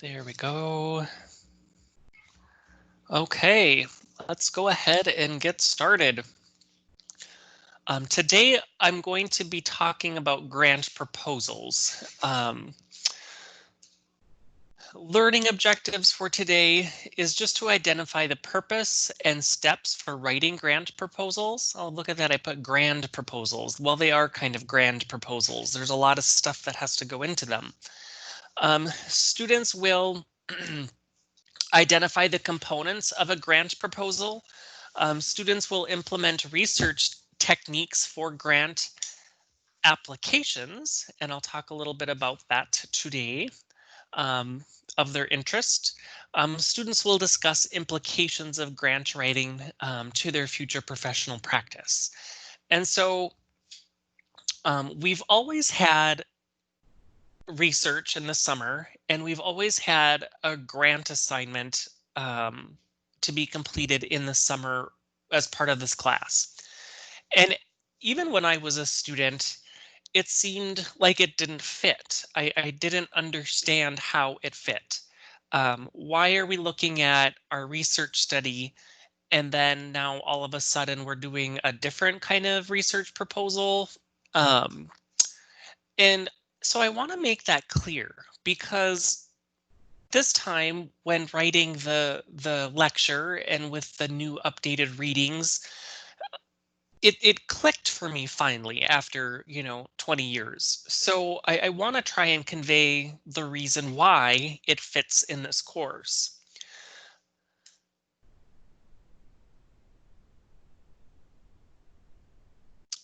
There we go. Okay, let's go ahead and get started. Today, I'm going to be talking about grant proposals. Learning objectives for today is just to identify the purpose and steps for writing grant proposals. Oh, look at that, I put grand proposals. Well, they are kind of grand proposals. There's a lot of stuff that has to go into them. Students will identify the components of a grant proposal. Students will implement research techniques for grant applications, and I'll talk a little bit about that today um, of their interest. Students will discuss implications of grant writing to their future professional practice. And so we've always had research in the summer, and we've always had a grant assignment to be completed in the summer as part of this class. And even when I was a student, it seemed like it didn't fit. I didn't understand how it fit. Why are we looking at our research study and then now all of a sudden we're doing a different kind of research proposal? Um, and so I want to make that clear because this time when writing the lecture and with the new updated readings, it clicked for me finally after 20 years. So I want to try and convey the reason why it fits in this course.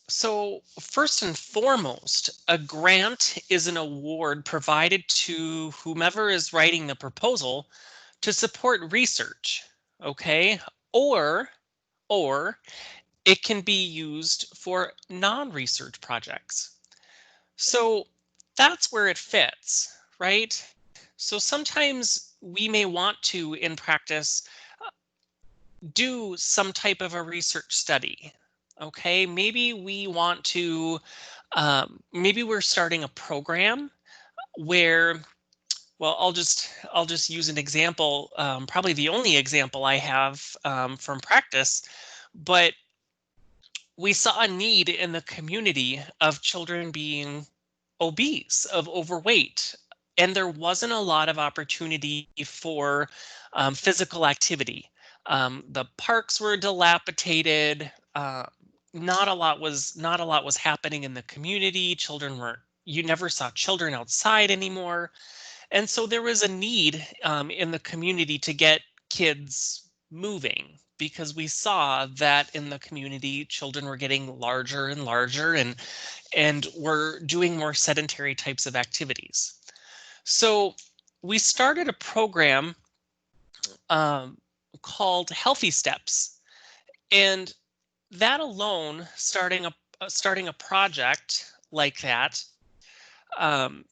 So first and foremost, a grant is an award provided to whomever is writing the proposal to support research, okay? Or it can be used for non-research projects. So that's where it fits, right? So sometimes we may want to, in practice, do some type of a research study. Okay, maybe we want to, maybe we're starting a program where, well, I'll just use an example, probably the only example I have from practice, but we saw a need in the community of children being obese, of overweight, and there wasn't a lot of opportunity for physical activity. The parks were dilapidated. Not a lot was happening in the community. Children weren't. You never saw children outside anymore, and so there was a need in the community to get kids moving because we saw that in the community children were getting larger and larger and were doing more sedentary types of activities. So we started a program um, called Healthy Steps, and that alone, starting a project like that, um,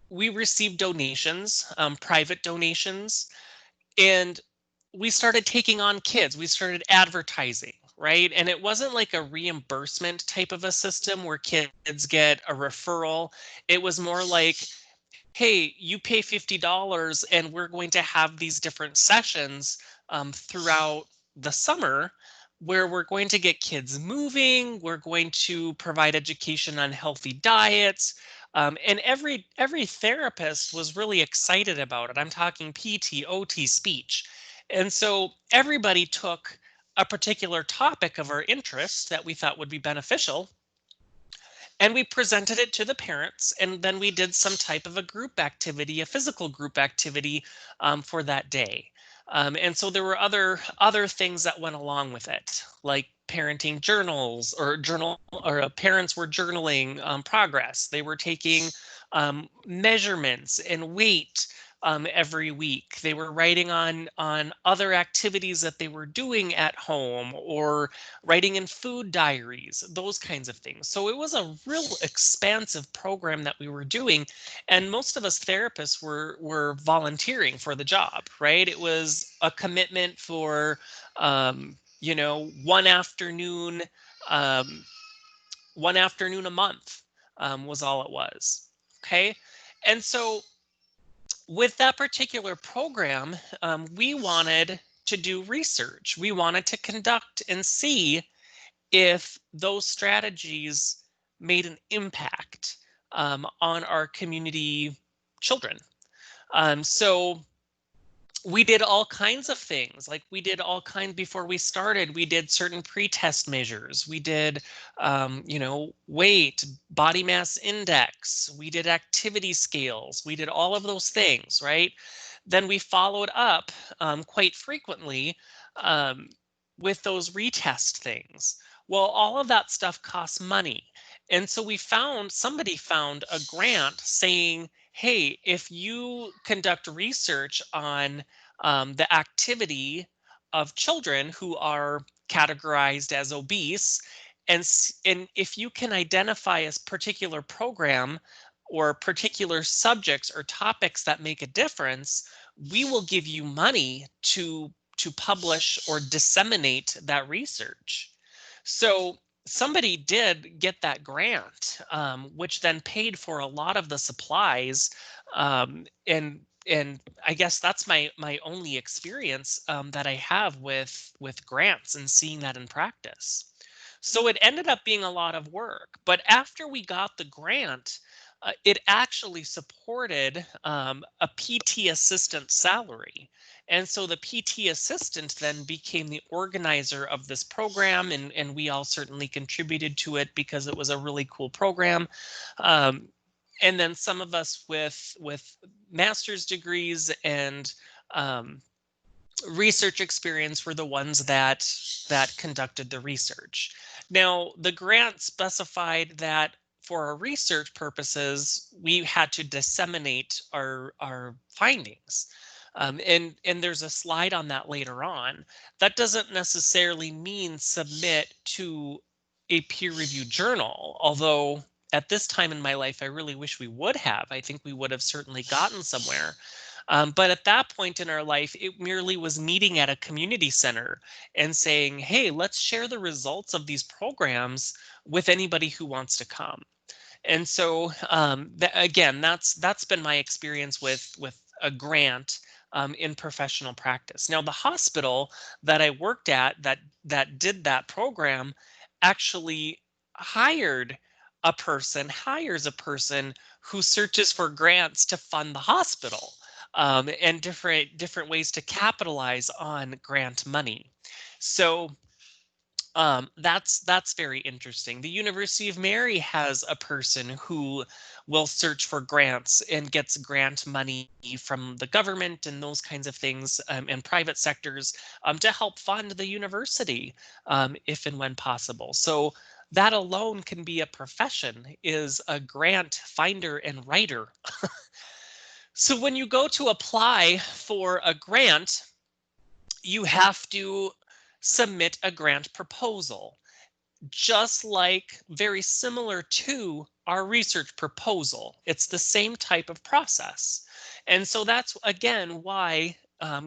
we received donations, private donations, and we started taking on kids. We started advertising, right? And it wasn't like a reimbursement type of a system where kids get a referral. It was more like, hey, you pay $50 and we're going to have these different sessions throughout the summer where we're going to get kids moving. We're going to provide education on healthy diets. And every therapist was really excited about it. I'm talking PT, OT, speech. And so everybody took a particular topic of our interest that we thought would be beneficial, and we presented it to the parents, and then we did some type of a group activity, a physical group activity for that day. And so there were other things that went along with it, like parenting journals or parents were journaling progress. They were taking measurements and weight every week. They were writing on other activities that they were doing at home or writing in food diaries, those kinds of things. So it was a real expansive program that we were doing, and most of us therapists were volunteering for the job, right? It was a commitment for one afternoon, um, one afternoon a month was all it was. Okay, and so With that particular program, we wanted to do research. We wanted to conduct and see if those strategies made an impact on our community children. So we did all kinds of things. Like we did all kinds before we started. We did certain pre-test measures. We did, weight, body mass index. We did activity scales. We did all of those things, right? Then we followed up quite frequently um, with those retest things. Well, all of that stuff costs money. And so somebody found a grant saying, hey, if you conduct research on the activity of children who are categorized as obese, and if you can identify a particular program or particular subjects or topics that make a difference, we will give you money to publish or disseminate that research. So somebody did get that grant, which then paid for a lot of the supplies, and I guess that's my only experience that I have with grants and seeing that in practice. So it ended up being a lot of work. But after we got the grant, it actually supported a PT assistant salary. And so the PT assistant then became the organizer of this program, and we all certainly contributed to it because it was a really cool program. Um, and then some of us with master's degrees and research experience were the ones that conducted the research. Now, the grant specified that for our research purposes, we had to disseminate our findings. And there's a slide on that later on. That doesn't necessarily mean submit to a peer-reviewed journal, although at this time in my life, I really wish we would have. I think we would have certainly gotten somewhere. But at that point in our life, it merely was meeting at a community center and saying, hey, let's share the results of these programs with anybody who wants to come. And so again, that's been my experience with a grant in professional practice. Now, the hospital that I worked at that did that program actually hires a person who searches for grants to fund the hospital, and different ways to capitalize on grant money. So that's very interesting. The University of Mary has a person who will search for grants and gets grant money from the government and those kinds of things, and private sectors, to help fund the university, if and when possible. So that alone can be a profession, is a grant finder and writer. So when you go to apply for a grant, you have to submit a grant proposal, just like very similar to our research proposal. It's the same type of process. And so that's again why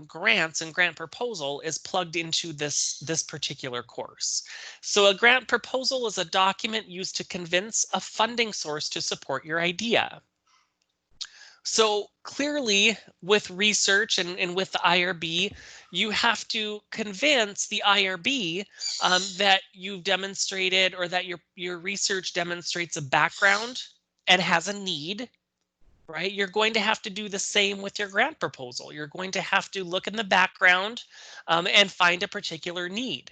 grants and grant proposal is plugged into this particular course. So a grant proposal is a document used to convince a funding source to support your idea. So clearly, with research and with the IRB, you have to convince the IRB that you've demonstrated, or that your research demonstrates a background and has a need, right? You're going to have to do the same with your grant proposal. You're going to have to look in the background and find a particular need.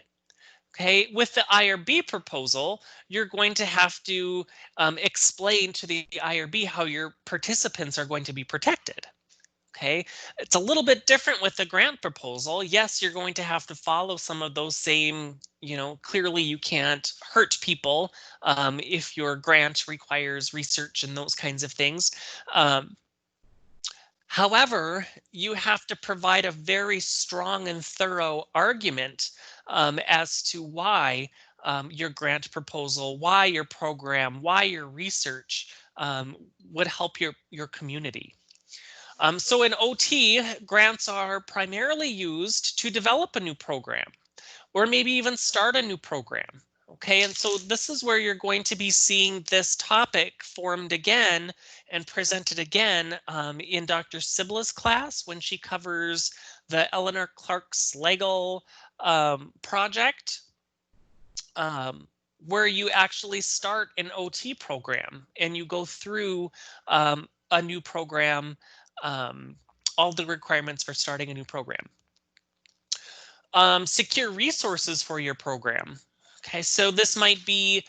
Okay, with the IRB proposal, you're going to have to explain to the IRB how your participants are going to be protected. Okay, it's a little bit different with the grant proposal. Yes, you're going to have to follow some of those same, clearly you can't hurt people if your grant requires research and those kinds of things. However, you have to provide a very strong and thorough argument as to why your grant proposal, why your program, why your research would help your community. So in OT, grants are primarily used to develop a new program, or maybe even start a new program, Okay, and so this is where you're going to be seeing this topic formed again and presented again in Dr. Sibla's class when she covers the Eleanor Clark Slagle project, um, where you actually start an OT program and you go through a new program, um, all the requirements for starting a new program. Secure resources for your program. Okay, so this might be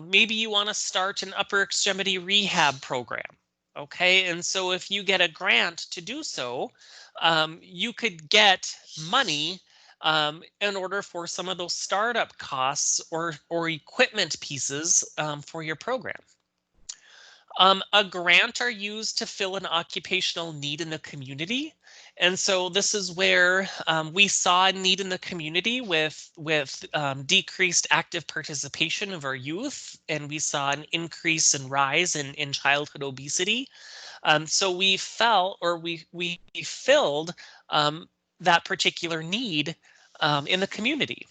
maybe you want to start an upper extremity rehab program. Okay, and so if you get a grant to do so, you could get money in order for some of those startup costs or equipment pieces for your program. A grant are used to fill an occupational need in the community. And so this is where we saw a need in the community with decreased active participation of our youth, and we saw an increase and rise in childhood obesity. So we felt, or we filled that particular need in the community.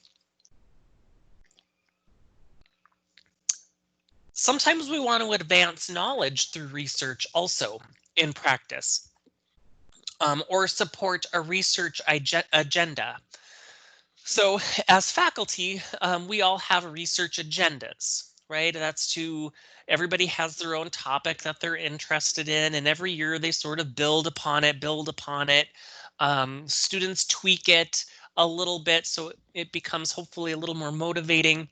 Sometimes we want to advance knowledge through research also in practice. Or support a research agenda. So as faculty, we all have research agendas, right? That's everybody has their own topic that they're interested in, and every year they sort of build upon it. Students tweak it a little bit so it becomes hopefully a little more motivating.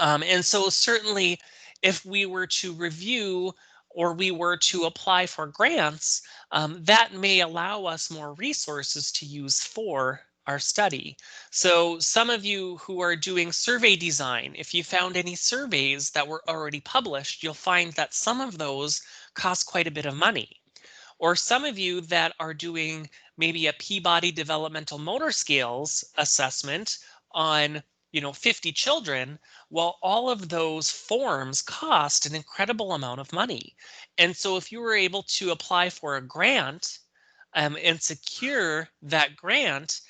And so certainly if we were to review or we were to apply for grants, that may allow us more resources to use for our study. So some of you who are doing survey design, if you found any surveys that were already published, you'll find that some of those cost quite a bit of money. Or some of you that are doing maybe a Peabody developmental motor skills assessment on 50 children, well, all of those forms cost an incredible amount of money. And so if you were able to apply for a grant and secure that grant,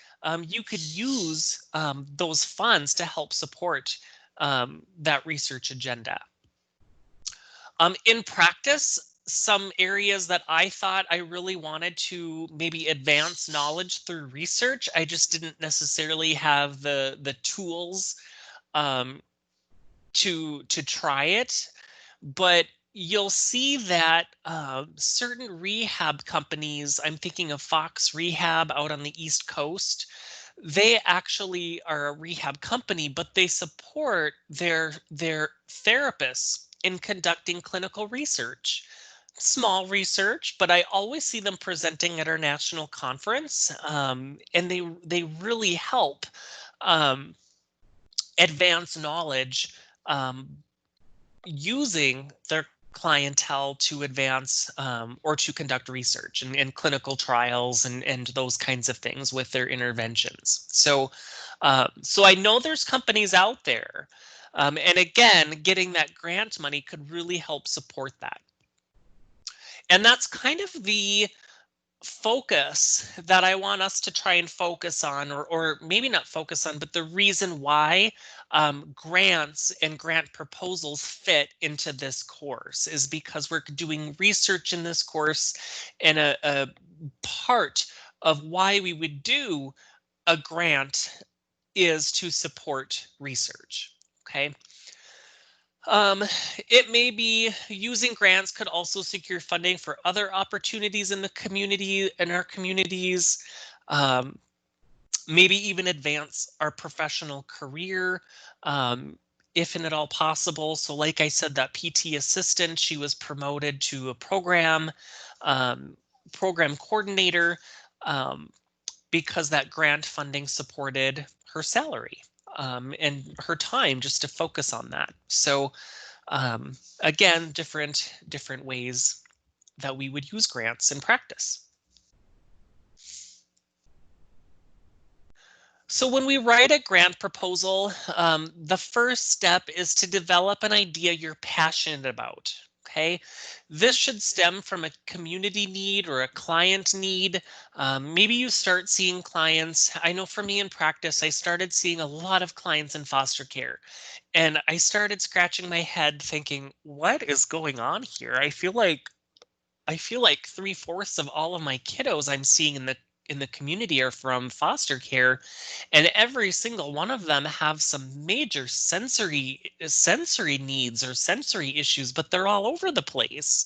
you could use those funds to help support that research agenda. In practice, some areas that I thought I really wanted to maybe advance knowledge through research, I just didn't necessarily have the tools to try it. But you'll see that certain rehab companies, I'm thinking of Fox Rehab out on the East Coast, they actually are a rehab company, but they support their therapists in conducting clinical research. Small research, but I always see them presenting at our national conference, and they really help um, advance knowledge using their clientele to advance or to conduct research and clinical trials and those kinds of things with their interventions. So I know there's companies out there, and again, getting that grant money could really help support that. And that's kind of the focus that I want us to try and focus on, or maybe not focus on, but the reason why grants and grant proposals fit into this course is because we're doing research in this course, and a part of why we would do a grant is to support research. Okay. Um, it may be using grants could also secure funding for other opportunities in the community, in our communities, um, maybe even advance our professional career, if and at all possible. So like I said, that PT assistant, she was promoted to a um, program coordinator, um, because that grant funding supported her salary and her time just to focus on that. So again, different ways that we would use grants in practice. So when we write a grant proposal, the first step is to develop an idea you're passionate about. Okay, this should stem from a community need or a client need. Maybe you start seeing clients. I know for me in practice, I started seeing a lot of clients in foster care, and I started scratching my head thinking, what is going on here? I feel like three-fourths of all of my kiddos I'm seeing in the community are from foster care, and every single one of them have some major sensory needs or sensory issues, but they're all over the place.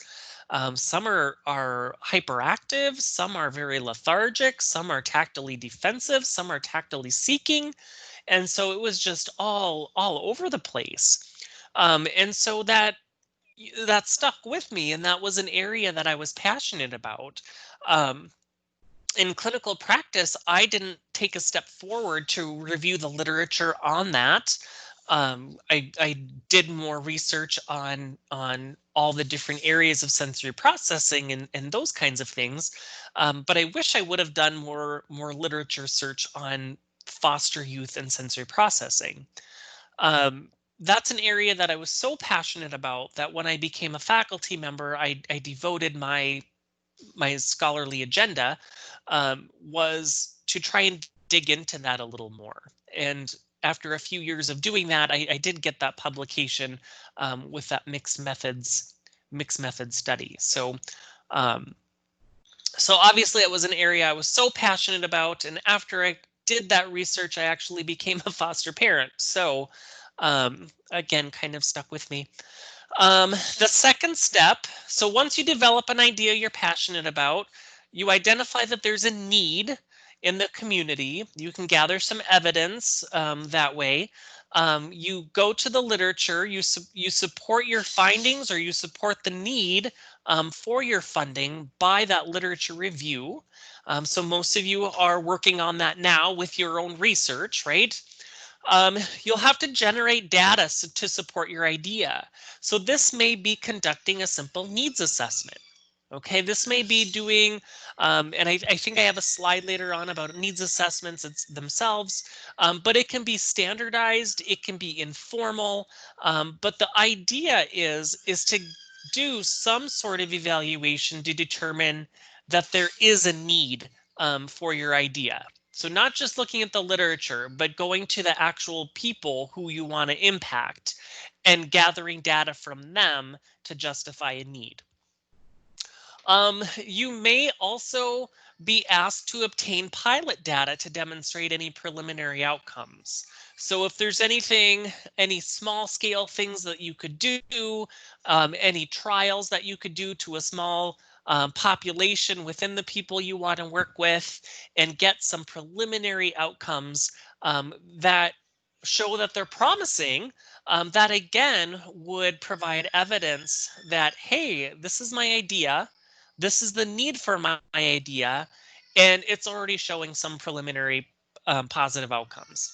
Some are hyperactive, some are very lethargic, some are tactily defensive, some are tactily seeking, and so it was just all over the place. And so that stuck with me, and that was an area that I was passionate about. Um, in clinical practice, I didn't take a step forward to review the literature on that. I did more research on all the different areas of sensory processing and those kinds of things. But I wish I would have done more literature search on foster youth and sensory processing. That's an area that I was so passionate about that when I became a faculty member, I devoted my scholarly agenda was to try and dig into that a little more. And after a few years of doing that, I did get that publication with that mixed methods study. Um, so obviously it was an area I was so passionate about. And after I did that research, I actually became a foster parent. So again, kind of stuck with me. The second step, so once you develop an idea you're passionate about, you identify that there's a need in the community. You can gather some evidence that way. You go to the literature, you support your findings or you support the need for your funding by that literature review. So most of you are working on that now with your own research, right? You'll have to generate data to support your idea. So this may be conducting a simple needs assessment. Okay, this may be doing, and I think I have a slide later on about needs assessments themselves, but it can be standardized, it can be informal, but the idea is to do some sort of evaluation to determine that there is a need for your idea. So not just looking at the literature, but going to the actual people who you want to impact and gathering data from them to justify a need. You may also be asked to obtain pilot data to demonstrate any preliminary outcomes. So if there's any small scale things that you could do, any trials that you could do to a small population within the people you want to work with and get some preliminary outcomes that show that they're promising, that again would provide evidence that, hey, this is my idea, this is the need for my idea, and it's already showing some preliminary positive outcomes.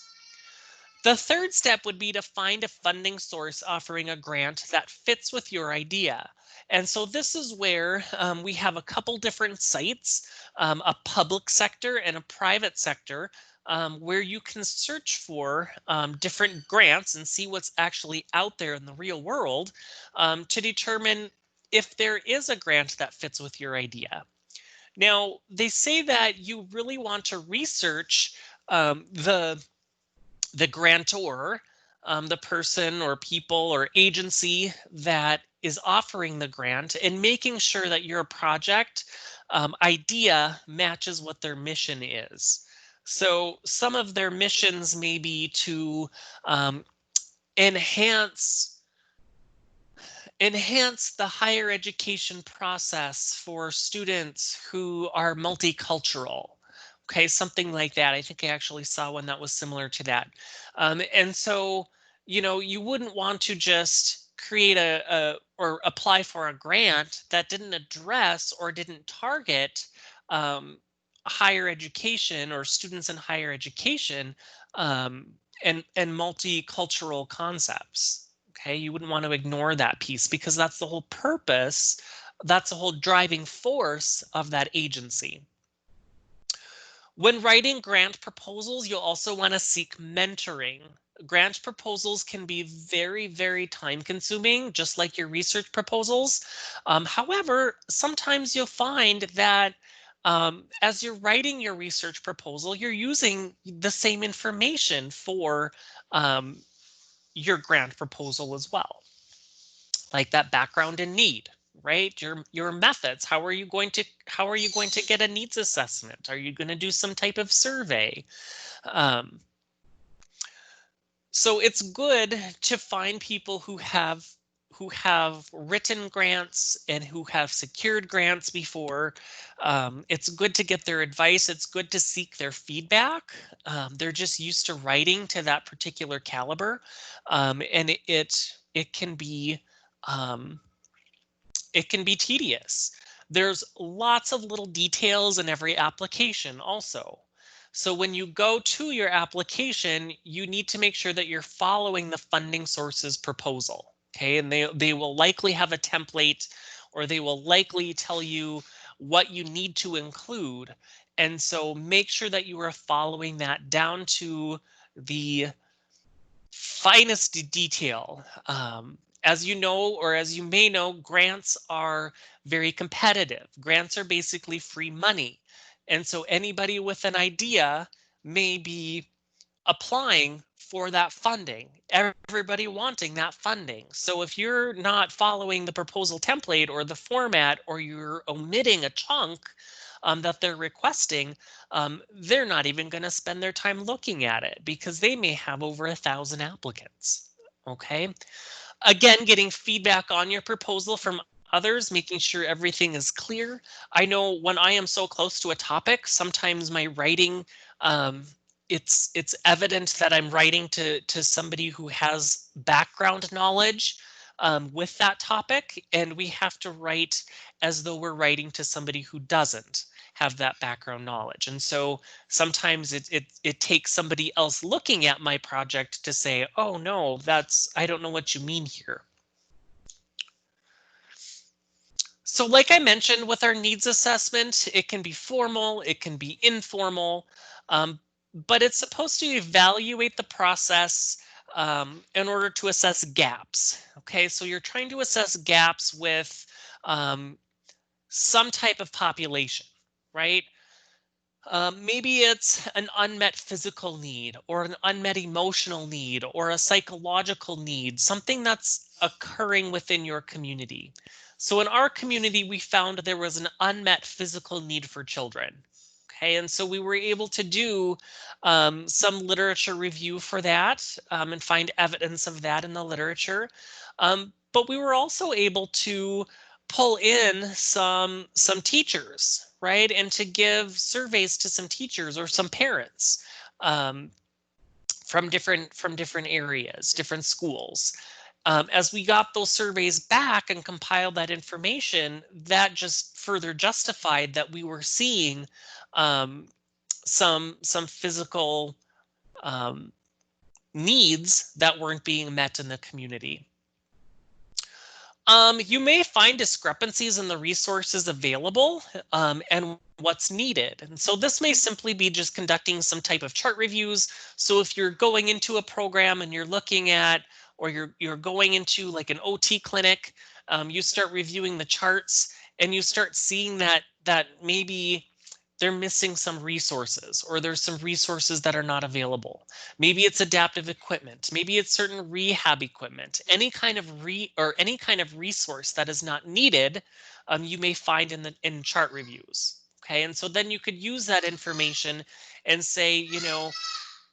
The third step would be to find a funding source offering a grant that fits with your idea. And so this is where we have a couple different sites, a public sector and a private sector, where you can search for different grants and see what's actually out there in the real world to determine if there is a grant that fits with your idea. Now, they say that you really want to research the grantor, the person or people or agency that is offering the grant, and making sure that your project idea matches what their mission is. So some of their missions may be to um, enhance the higher education process for students who are multicultural. Okay, something like that. I think I actually saw one that was similar to that. And so, you wouldn't want to just create or apply for a grant that didn't address or didn't target um, higher education or students in higher education um, and multicultural concepts. Okay, you wouldn't want to ignore that piece because that's the whole purpose. That's the whole driving force of that agency. When writing grant proposals, you'll also want to seek mentoring. grant proposals can be very, very time consuming, just like your research proposals. However, sometimes you'll find that as you're writing your research proposal, you're using the same information for your grant proposal as well, like that background and need, right? Your methods. How are you going to get a needs assessment? Are you going to do some type of survey? Um, so it's good to find people who have written grants and who have secured grants before. It's good to get their advice. It's good to seek their feedback. They're just used to writing to that particular caliber, and it can be um, it can be tedious. There's lots of little details in every application also. So when you go to your application, you need to make sure that you're following the funding sources proposal. Okay, and they will likely have a template, or they will likely tell you what you need to include. And so make sure that you are following that down to the finest detail. As you know, or as you may know, grants are very competitive. Grants are basically free money. And so anybody with an idea may be applying for that funding, everybody wanting that funding. So if you're not following the proposal template or the format, or you're omitting a chunk that they're requesting, they're not even going to spend their time looking at it because they may have over 1,000 applicants. Okay. Again, getting feedback on your proposal from others, making sure everything is clear. I know when I am so close to a topic, sometimes my writing, um, it's evident that I'm writing to somebody who has background knowledge with that topic, and we have to write as though we're writing to somebody who doesn't have that background knowledge. And so sometimes it takes somebody else looking at my project to say, oh no, I don't know what you mean here. So like I mentioned with our needs assessment, it can be formal, it can be informal, but it's supposed to evaluate the process in order to assess gaps. Okay, so you're trying to assess gaps with some type of population, right? Maybe it's an unmet physical need, or an unmet emotional need, or a psychological need, something that's occurring within your community. So in our community, we found there was an unmet physical need for children. Okay, and so we were able to do some literature review for that, and find evidence of that in the literature. But we were also able to pull in some teachers, right, and to give surveys to some teachers or some parents um, from different areas, different schools. As we got those surveys back and compiled that information, that just further justified that we were seeing um, some physical um, needs that weren't being met in the community. You may find discrepancies in the resources available and what's needed. And so this may simply be just conducting some type of chart reviews. So if you're going into a program and you're looking at, or you're going into like an OT clinic, you start reviewing the charts and you start seeing that maybe they're missing some resources, or there's some resources that are not available. Maybe it's adaptive equipment, maybe it's certain rehab equipment, any kind of any kind of resource that is not needed, you may find in chart reviews. Okay, and so then you could use that information and say,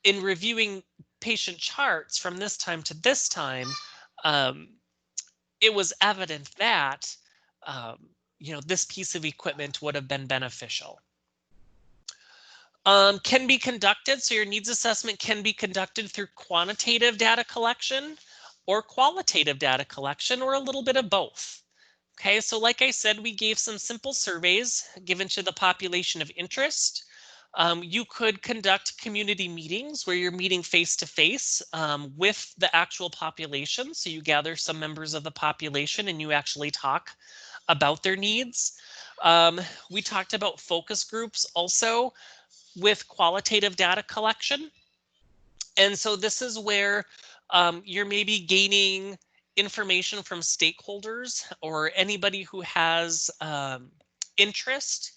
in reviewing patient charts from this time to this time, um, it was evident that this piece of equipment would have been beneficial. Can be conducted, so your needs assessment can be conducted through quantitative data collection or qualitative data collection, or a little bit of both. Okay, so like I said, we gave some simple surveys given to the population of interest. You could conduct community meetings where you're meeting face to face with the actual population. So you gather some members of the population and you actually talk about their needs. We talked about focus groups also with qualitative data collection. And so this is where you're maybe gaining information from stakeholders or anybody who has interest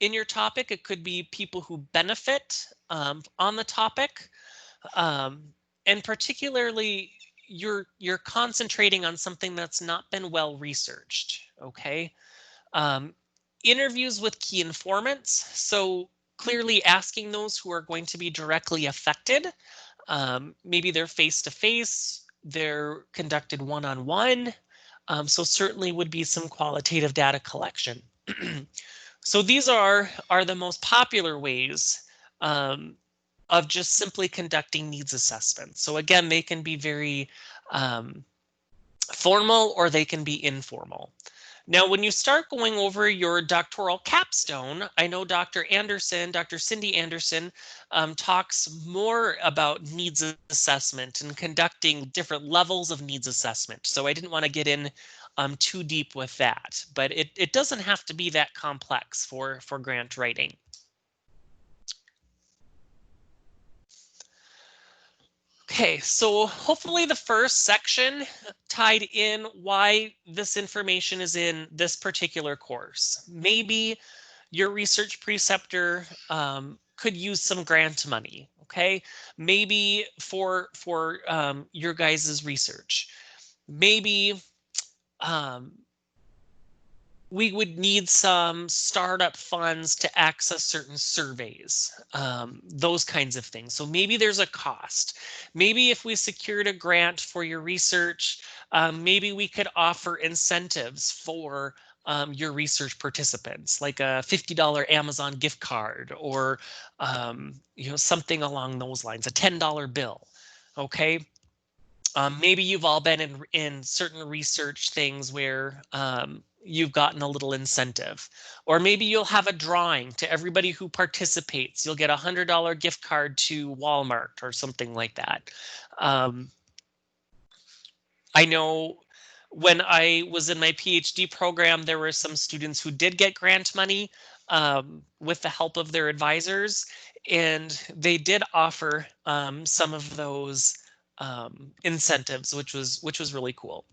in your topic. It could be people who benefit on the topic. Um, and particularly, you're concentrating on something that's not been well researched, okay? Um, Interviews with key informants. So clearly asking those who are going to be directly affected. Maybe they're face-to-face, they're conducted one-on-one. So certainly would be some qualitative data collection. So these are the most popular ways of just simply conducting needs assessments. So again, they can be very formal or they can be informal. Now, when you start going over your doctoral capstone, I know Dr. Anderson, Dr. Cindy Anderson, talks more about needs assessment and conducting different levels of needs assessment. So I didn't want to get in too deep with that, but it doesn't have to be that complex for grant writing. Okay, so hopefully the first section tied in why this information is in this particular course. Maybe your research preceptor could use some grant money, okay? Maybe for your guys's research. Maybe we would need some startup funds to access certain surveys, those kinds of things. So maybe there's a cost. Maybe if we secured a grant for your research, maybe we could offer incentives for your research participants, like a $50 Amazon gift card, or something along those lines, a $10 bill. Okay. Maybe you've all been in certain research things where you've gotten a little incentive, or maybe you'll have a drawing to everybody who participates. You'll get a $100 gift card to Walmart or something like that. I know when I was in my PhD program, there were some students who did get grant money with the help of their advisors, and they did offer some of those incentives, which was really cool.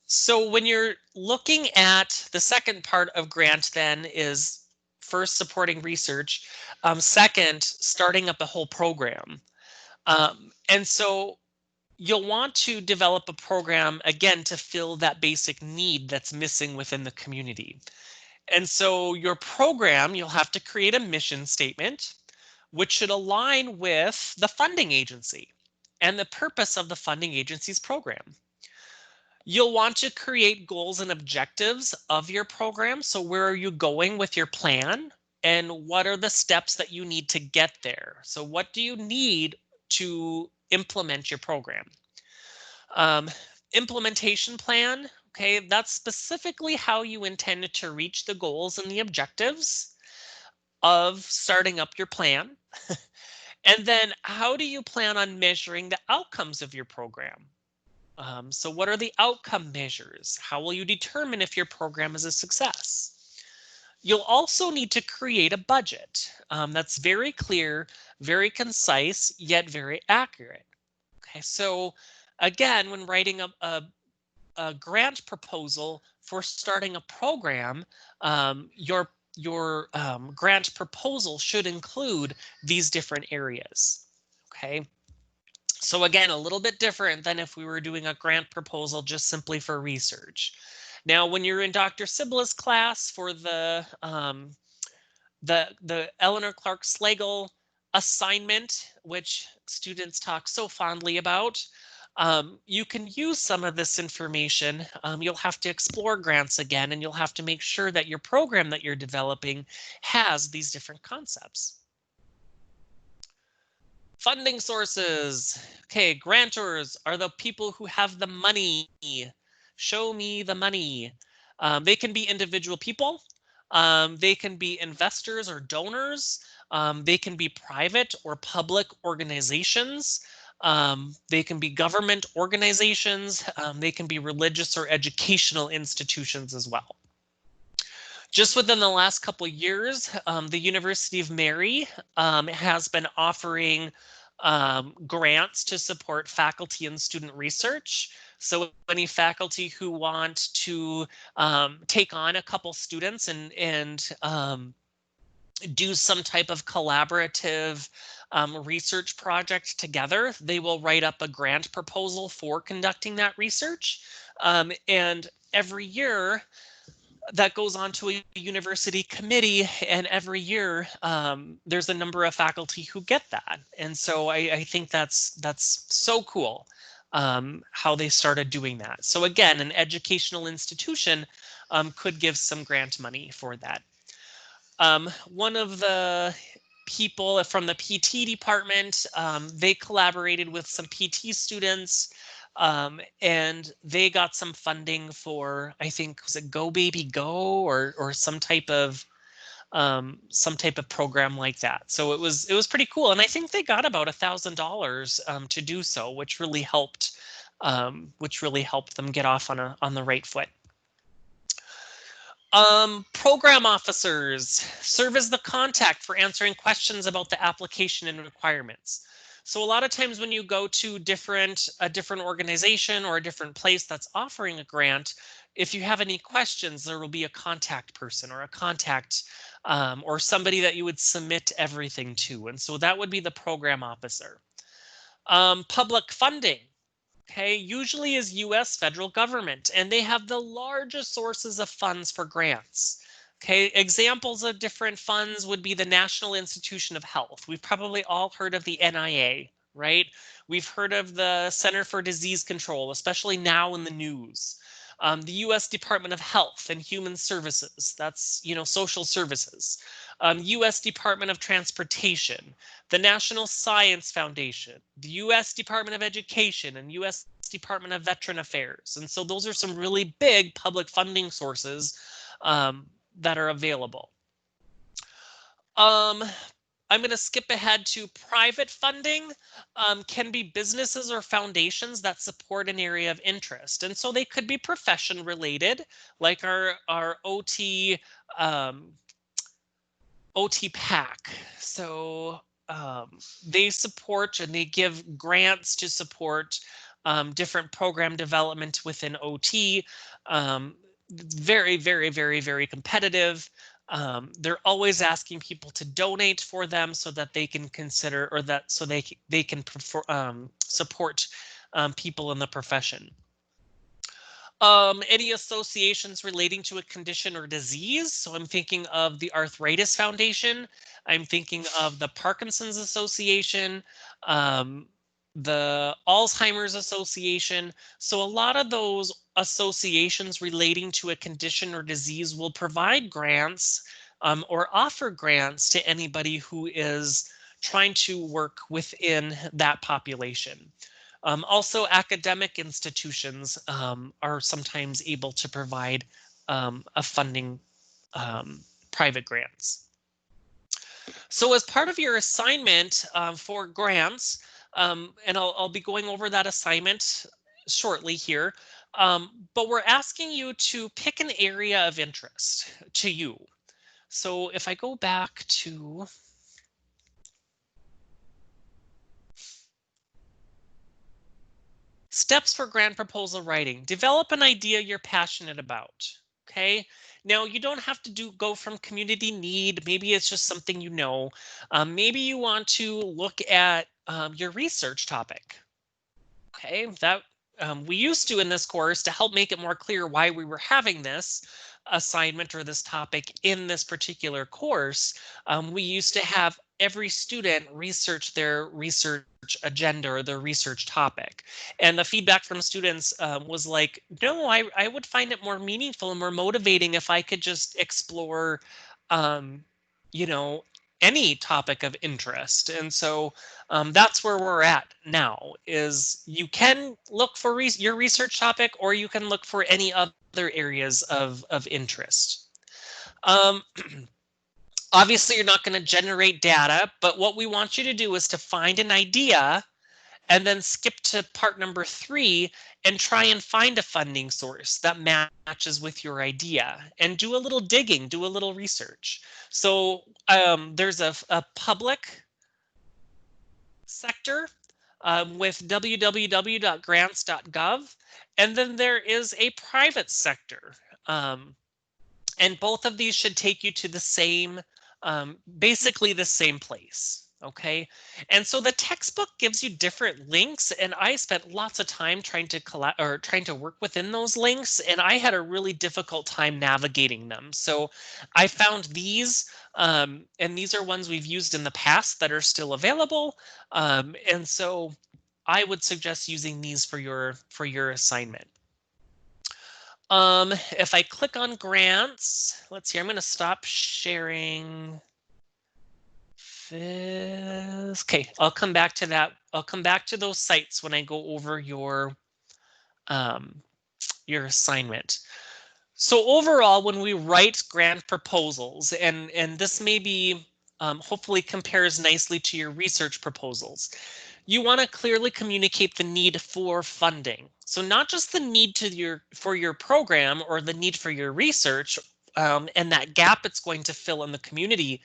So when you're looking at the second part of grant, then is first supporting research, second starting up a whole program, and so you'll want to develop a program again to fill that basic need that's missing within the community. And so your program, you'll have to create a mission statement, which should align with the funding agency and the purpose of the funding agency's program. You'll want to create goals and objectives of your program. So where are you going with your plan? And what are the steps that you need to get there? So what do you need to implement your program? Implementation plan, okay, that's specifically how you intend to reach the goals and the objectives of starting up your plan. And then how do you plan on measuring the outcomes of your program? So what are the outcome measures? How will you determine if your program is a success? You'll also need to create a budget that's very clear, very concise, yet very accurate. Okay, so again, when writing a grant proposal for starting a program, your grant proposal should include these different areas. Okay. So again, a little bit different than if we were doing a grant proposal just simply for research. Now, when you're in Dr. Sibla's class for the Eleanor Clark Slagle assignment, which students talk so fondly about, you can use some of this information. You'll have to explore grants again, and you'll have to make sure that your program that you're developing has these different concepts. Funding sources. Okay, grantors are the people who have the money. Show me the money. They can be individual people. They can be investors or donors. They can be private or public organizations. They can be government organizations. They can be religious or educational institutions as well. Just within the last couple of years, the University of Mary has been offering grants to support faculty and student research. So any faculty who want to take on a couple students and do some type of collaborative research project together, they will write up a grant proposal for conducting that research. And every year, that goes on to a university committee, and every year there's a number of faculty who get that. And so I think that's so cool how they started doing that. So again, an educational institution could give some grant money for that. One of the people from the PT department, they collaborated with some PT students, and they got some funding for, I think, was it Go Baby Go or some type of program like that. So it was pretty cool, and I think they got about $1,000 to do so, which really helped them get off on the right foot. Program officers serve as the contact for answering questions about the application and requirements. So a lot of times when you go to a different organization or a different place that's offering a grant, if you have any questions, there will be a contact person or a contact or somebody that you would submit everything to. And so that would be the program officer. Public funding. Okay, usually is US federal government, and they have the largest sources of funds for grants. Okay, examples of different funds would be the National Institution of Health. We've probably all heard of the NIA, right? We've heard of the Center for Disease Control, especially now in the news. The US Department of Health and Human Services, that's, social services. US Department of Transportation, the National Science Foundation, the US Department of Education, and US Department of Veteran Affairs. And so those are some really big public funding sources that are available. I'm going to skip ahead to private funding. Can be businesses or foundations that support an area of interest. And so they could be profession related, like our OT PAC. So they support and they give grants to support different program development within OT. Very, very, very, very competitive. They're always asking people to donate for them so that they can consider, or that so they can support people in the profession. Any associations relating to a condition or disease. So I'm thinking of the Arthritis Foundation. I'm thinking of the Parkinson's Association, the Alzheimer's Association. So a lot of those associations relating to a condition or disease will provide grants or offer grants to anybody who is trying to work within that population. Also, academic institutions are sometimes able to provide a funding private grants. So as part of your assignment for grants, and I'll be going over that assignment shortly here, but we're asking you to pick an area of interest to you. So if I go back to steps for grant proposal writing, develop an idea you're passionate about. Okay. Now you don't have to go from community need. Maybe it's just something you know. Maybe you want to look at your research topic. Okay, that we used to in this course to help make it more clear why we were having this assignment or this topic in this particular course. We used to have every student research their research agenda or their research topic. And the feedback from students was like, no, I would find it more meaningful and more motivating if I could just explore, you know, any topic of interest. And so that's where we're at now, is you can look for your research topic, or you can look for any other areas of interest. Obviously, you're not going to generate data, but what we want you to do is to find an idea and then skip to part number 3 and try and find a funding source that matches with your idea, and do a little digging, do a little research. So there's a public sector with www.grants.gov, and then there is a private sector. And both of these should take you to the same, basically the same place. Okay, and so the textbook gives you different links, and I spent lots of time trying to work within those links, and I had a really difficult time navigating them. So I found these, and these are ones we've used in the past that are still available, and so I would suggest using these for your assignment. If I click on grants, let's see, I'm going to stop sharing this. Okay, I'll come back to that. I'll come back to those sites when I go over your assignment. So overall, when we write grant proposals, and this maybe hopefully compares nicely to your research proposals, you want to clearly communicate the need for funding. So not just the need for your program or the need for your research and that gap it's going to fill in the community,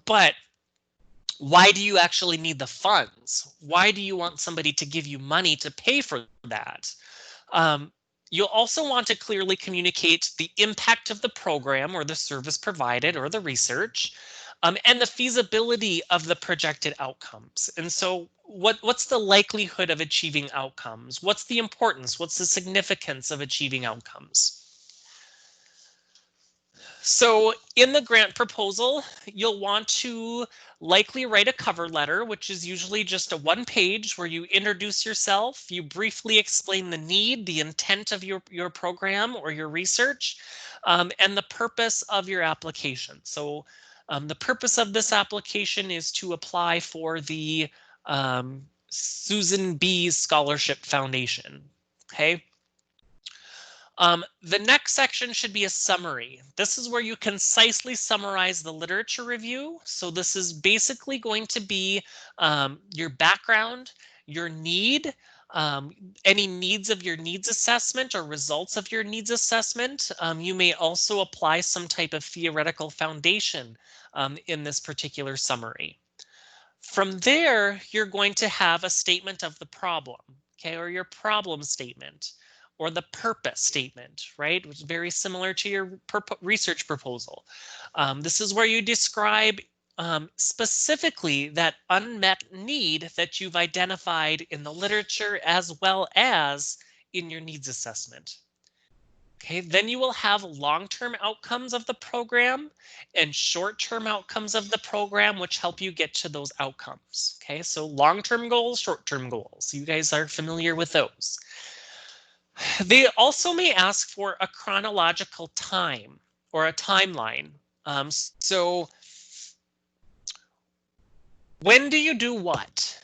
but why do you actually need the funds? Why do you want somebody to give you money to pay for that? You'll also want to clearly communicate the impact of the program or the service provided or the research, and the feasibility of the projected outcomes. And so what's the likelihood of achieving outcomes? What's the importance? What's the significance of achieving outcomes? So in the grant proposal, you'll want to likely write a cover letter, which is usually just a 1 page where you introduce yourself, you briefly explain the need, the intent of your program or your research, and the purpose of your application. So the purpose of this application is to apply for the Susan B. Scholarship Foundation. Okay. The next section should be a summary. This is where you concisely summarize the literature review. So this is basically going to be your background, your need, any needs of your needs assessment or results of your needs assessment. You may also apply some type of theoretical foundation in this particular summary. From there, you're going to have a statement of the problem, okay, or your problem statement, or the purpose statement, right, which is very similar to your research proposal. This is where you describe specifically that unmet need that you've identified in the literature as well as in your needs assessment. Okay, then you will have long-term outcomes of the program and short-term outcomes of the program, which help you get to those outcomes. Okay, so long-term goals, short-term goals. You guys are familiar with those. They also may ask for a chronological time or a timeline. So when do you do what?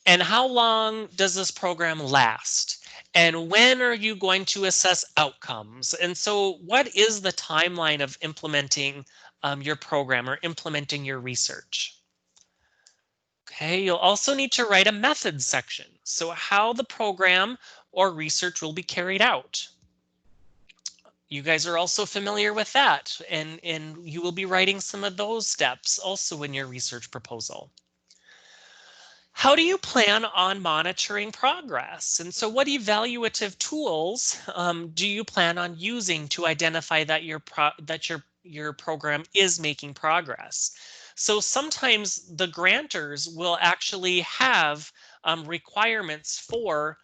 And how long does this program last? And when are you going to assess outcomes? And so what is the timeline of implementing your program or implementing your research? Okay, you'll also need to write a methods section. So how the program or research will be carried out. You guys are also familiar with that, and you will be writing some of those steps also in your research proposal. How do you plan on monitoring progress? And so what evaluative tools do you plan on using to identify that your program is making progress? So sometimes the grantors will actually have requirements for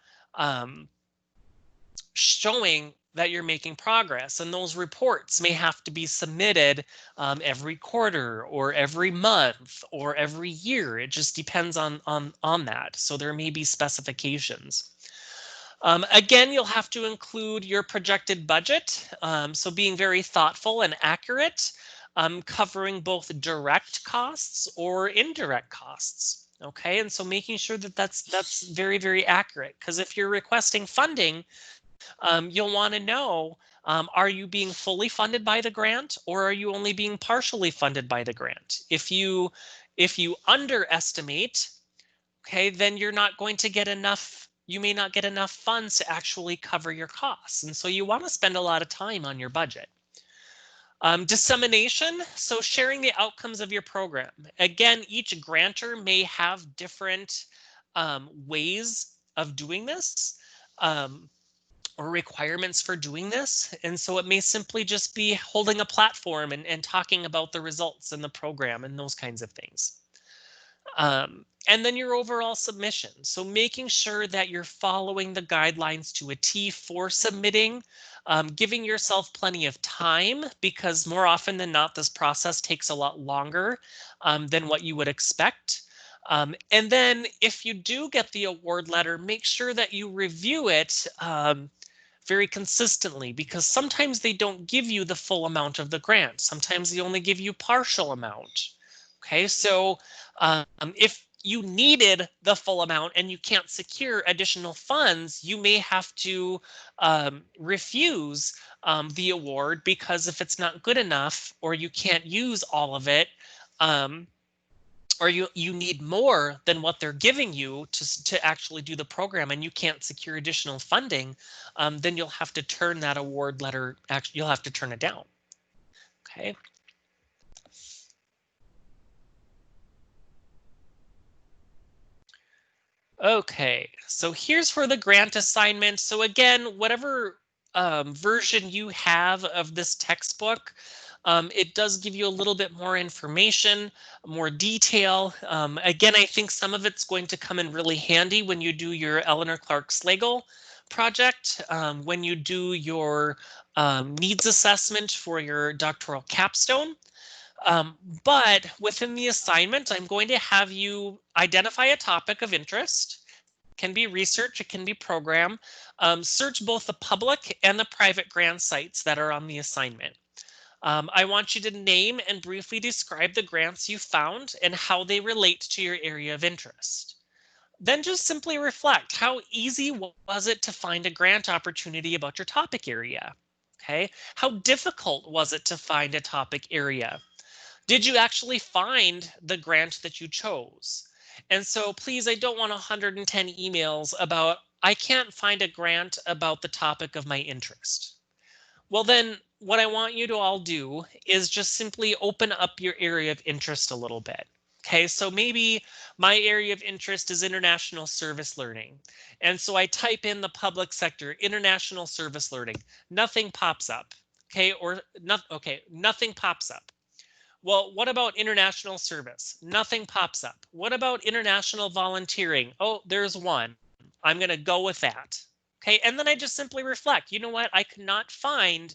showing that you're making progress, and those reports may have to be submitted every quarter or every month or every year. It just depends on that. So there may be specifications. Again, you'll have to include your projected budget. So being very thoughtful and accurate, covering both direct costs or indirect costs. Okay, and so making sure that that's very, very accurate, because if you're requesting funding, you'll want to know, are you being fully funded by the grant, or are you only being partially funded by the grant? If you underestimate okay, then you're not going to get enough, you may not get enough funds to actually cover your costs. And so you want to spend a lot of time on your budget. Dissemination, so sharing the outcomes of your program. Again, each grantor may have different ways of doing this or requirements for doing this. And so it may simply just be holding a platform and talking about the results in the program and those kinds of things. And then your overall submission. So making sure that you're following the guidelines to a T for submitting, giving yourself plenty of time, because more often than not, this process takes a lot longer than what you would expect. And then if you do get the award letter, make sure that you review it very consistently, because sometimes they don't give you the full amount of the grant. Sometimes they only give you partial amount. Okay, so if you needed the full amount and you can't secure additional funds, you may have to refuse the award, because if it's not good enough or you can't use all of it, or you need more than what they're giving you to actually do the program and you can't secure additional funding, then you'll have to turn that award letter, actually you'll have to turn it down. Okay. Okay, so here's for the grant assignment. So again, whatever version you have of this textbook, it does give you a little bit more information, more detail. Again, I think some of it's going to come in really handy when you do your Eleanor Clark Slagle project, when you do your needs assessment for your doctoral capstone. But within the assignment, I'm going to have you identify a topic of interest. It can be research, it can be program. Search both the public and the private grant sites that are on the assignment. I want you to name and briefly describe the grants you found and how they relate to your area of interest. Then just simply reflect, how easy was it to find a grant opportunity about your topic area? Okay, how difficult was it to find a topic area? Did you actually find the grant that you chose? And so please, I don't want 110 emails about, I can't find a grant about the topic of my interest. Well, then what I want you to all do is just simply open up your area of interest a little bit. Okay, so maybe my area of interest is international service learning. And so I type in the public sector, international service learning, nothing pops up. Okay, or not, okay, nothing pops up. Well, what about international service? Nothing pops up. What about international volunteering? Oh, there's one. I'm going to go with that. Okay, and then I just simply reflect, you know what? I could not find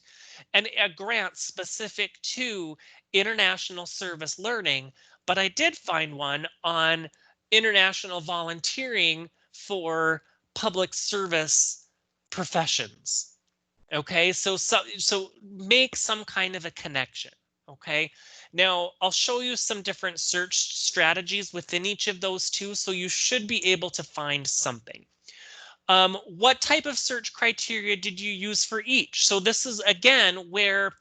a grant specific to international service learning, but I did find one on international volunteering for public service professions. Okay, so make some kind of a connection. Okay, now I'll show you some different search strategies within each of those two, so you should be able to find something. What type of search criteria did you use for each? So this is again where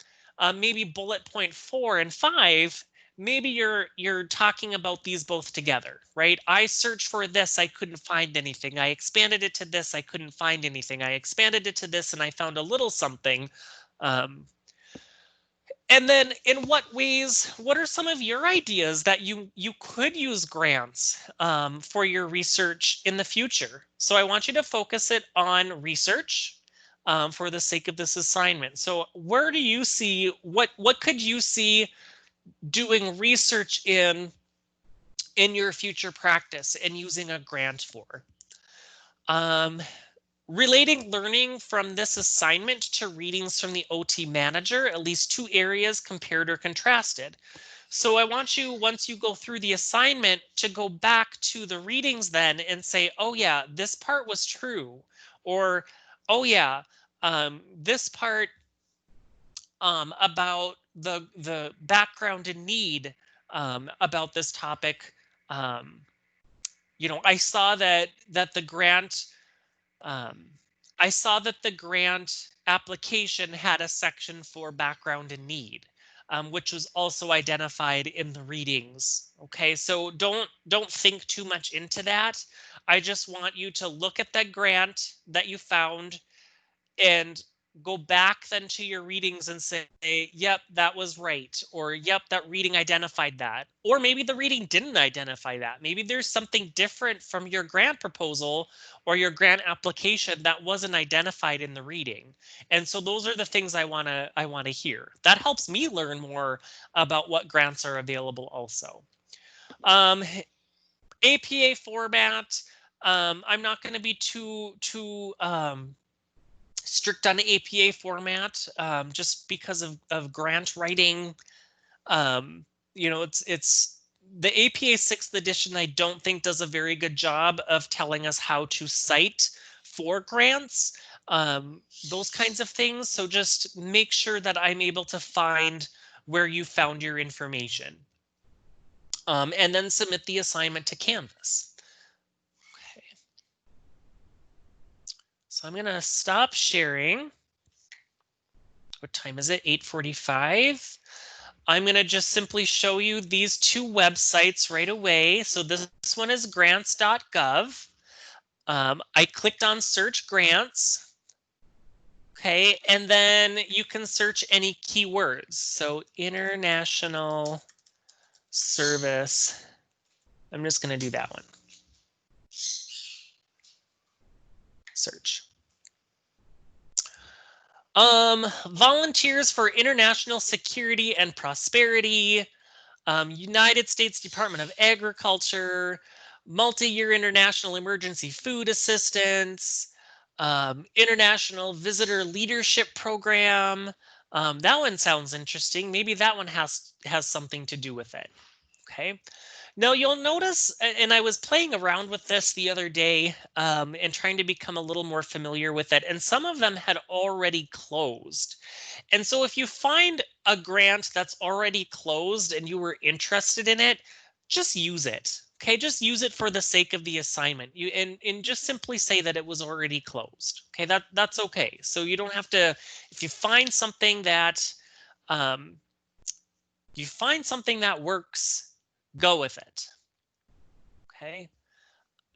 maybe bullet point 4 and 5, maybe you're talking about these both together, right? I searched for this, I couldn't find anything. I expanded it to this, I couldn't find anything. I expanded it to this and I found a little something. And then in what ways, what are some of your ideas that you could use grants for your research in the future? So I want you to focus it on research for the sake of this assignment. So where do you see, what could you see doing research in your future practice and using a grant for? Relating learning from this assignment to readings from the OT manager, at least 2 areas compared or contrasted. So I want you, once you go through the assignment, to go back to the readings then and say, oh yeah, this part was true. Or, oh yeah, this part about the background and need about this topic. You know, I saw that the grant, um, I saw that the grant application had a section for background and need. which was also identified in the readings. Okay, so don't think too much into that. I just want you to look at that grant that you found and go back then to your readings and say, yep, that was right. Or yep, that reading identified that. Or maybe the reading didn't identify that. Maybe there's something different from your grant proposal or your grant application that wasn't identified in the reading. And so those are the things I want to hear. That helps me learn more about what grants are available also. APA format. I'm not going to be too strict on APA format, just because of grant writing. You know, it's the APA 6th edition, I don't think does a very good job of telling us how to cite for grants, those kinds of things. So just make sure that I'm able to find where you found your information. And then submit the assignment to Canvas. Okay. So I'm going to stop sharing. What time is it? 8:45. I'm going to just simply show you these two websites right away. So this one is grants.gov. I clicked on search grants. Okay, and then you can search any keywords. So international service. I'm just going to do that one. Search. Volunteers for International Security and Prosperity, United States Department of Agriculture, multi-year international emergency food assistance, international visitor leadership program. That one sounds interesting. Maybe that one has something to do with it. Okay. Now you'll notice, and I was playing around with this the other day, and trying to become a little more familiar with it, and some of them had already closed. And so if you find a grant that's already closed and you were interested in it, just use it. Okay, just use it for the sake of the assignment. You and just simply say that it was already closed. Okay, that's okay. So you don't have to, if you find something that works, go with it. Okay,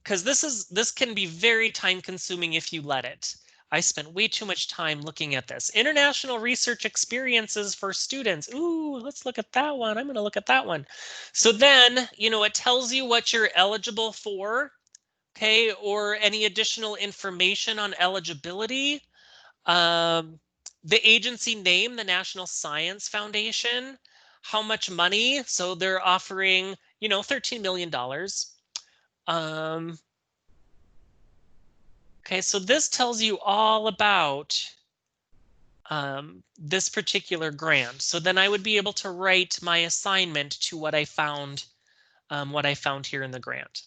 because this can be very time consuming if you let it. I spent way too much time looking at this. International research experiences for students. Ooh, let's look at that one. I'm going to look at that one. So then, you know, it tells you what you're eligible for, okay, or any additional information on eligibility. The agency name, the National Science Foundation, how much money. So they're offering, you know, $13 million. Okay, so this tells you all about this particular grant. So then I would be able to write my assignment to what I found here in the grant.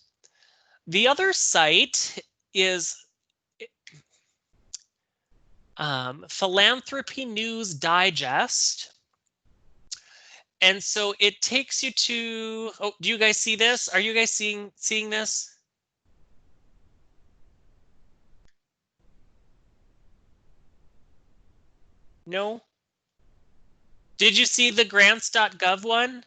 The other site is Philanthropy News Digest. And so it takes you to, oh, do you guys see this? Are you guys seeing this? No? Did you see the grants.gov one?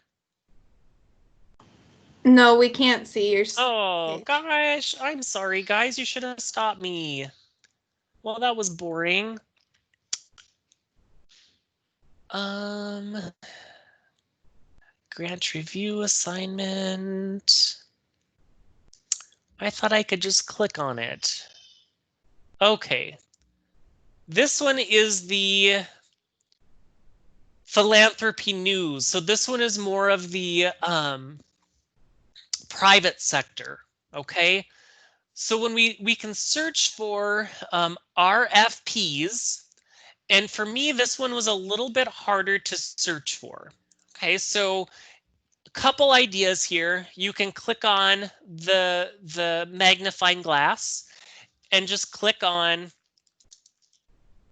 No, we can't see your. Oh, gosh, I'm sorry, guys. You should have stopped me. Well, that was boring. Grant review assignment. I thought I could just click on it. Okay. This one is the Philanthropy News. So this one is more of the private sector. Okay. So when we can search for RFPs, and for me, this one was a little bit harder to search for. Okay, so a couple ideas here. You can click on the magnifying glass and just click on,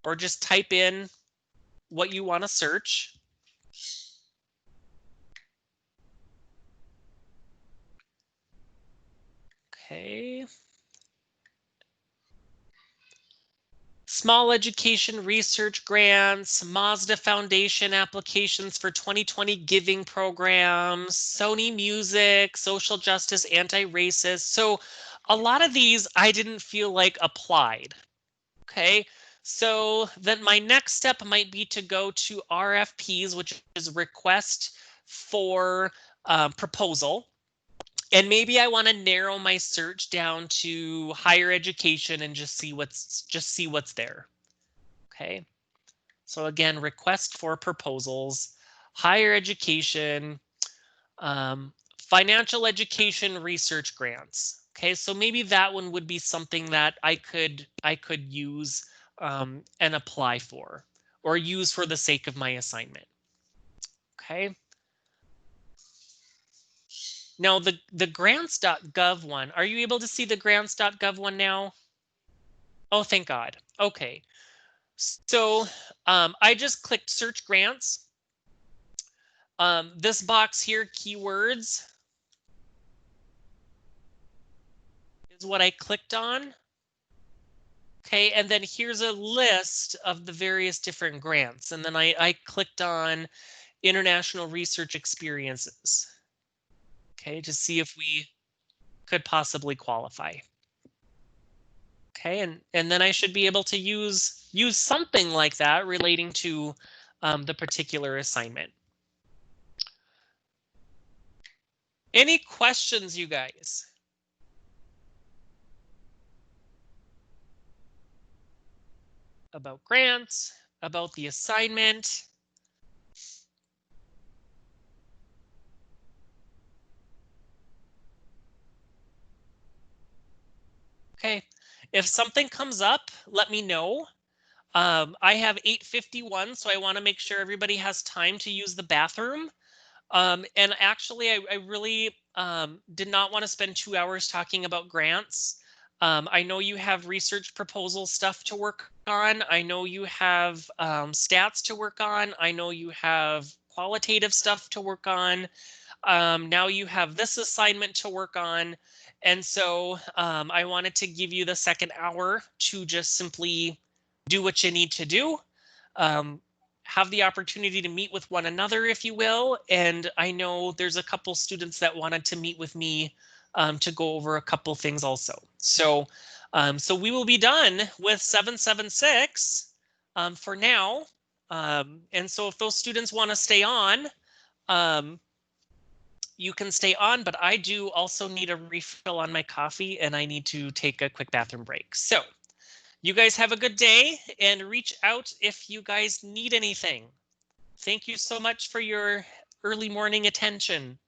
or just type in what you want to search. Okay. small education research grants, Mazda Foundation applications for 2020 giving programs, Sony Music, social justice, anti-racist. So a lot of these I didn't feel like applied. Okay, so then my next step might be to go to RFPs, which is request for proposal. And maybe I want to narrow my search down to higher education and just see what's there. Okay. So again, request for proposals, higher education, financial education research grants. Okay, so maybe that one would be something that I could use and apply for, or use for the sake of my assignment. Okay. Now the grants.gov one, are you able to see the grants.gov one now? Oh, thank God. Okay. So I just clicked search grants. This box here, keywords, is what I clicked on. Okay, and then here's a list of the various different grants. And then I clicked on international research experiences. Okay, to see if we could possibly qualify. Okay, and then I should be able to use something like that relating to the particular assignment. Any questions, you guys? About grants, about the assignment? Okay, if something comes up, let me know. I have 8:51, so I want to make sure everybody has time to use the bathroom. And actually, I really did not want to spend 2 hours talking about grants. I know you have research proposal stuff to work on. I know you have stats to work on. I know you have qualitative stuff to work on. Now you have this assignment to work on. And so I wanted to give you the second hour to just simply do what you need to do. Have the opportunity to meet with one another, if you will. And I know there's a couple students that wanted to meet with me to go over a couple things also. So, so we will be done with 776 for now. And so if those students want to stay on, um, you can stay on, but I do also need a refill on my coffee and I need to take a quick bathroom break. So you guys have a good day and reach out if you guys need anything. Thank you so much for your early morning attention.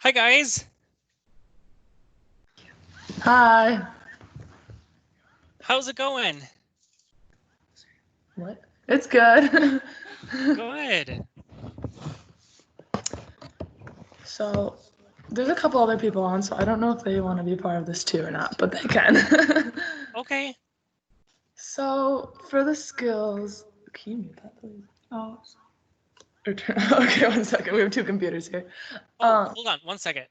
Hi, guys. Hi. How's it going? What? It's good. Good. So, there's a couple other people on, so I don't know if they want to be part of this too or not, but they can. Okay. So, for the skills, can you mute that, please? Oh. Okay, 1 second. We have two computers here. Oh, hold on 1 second.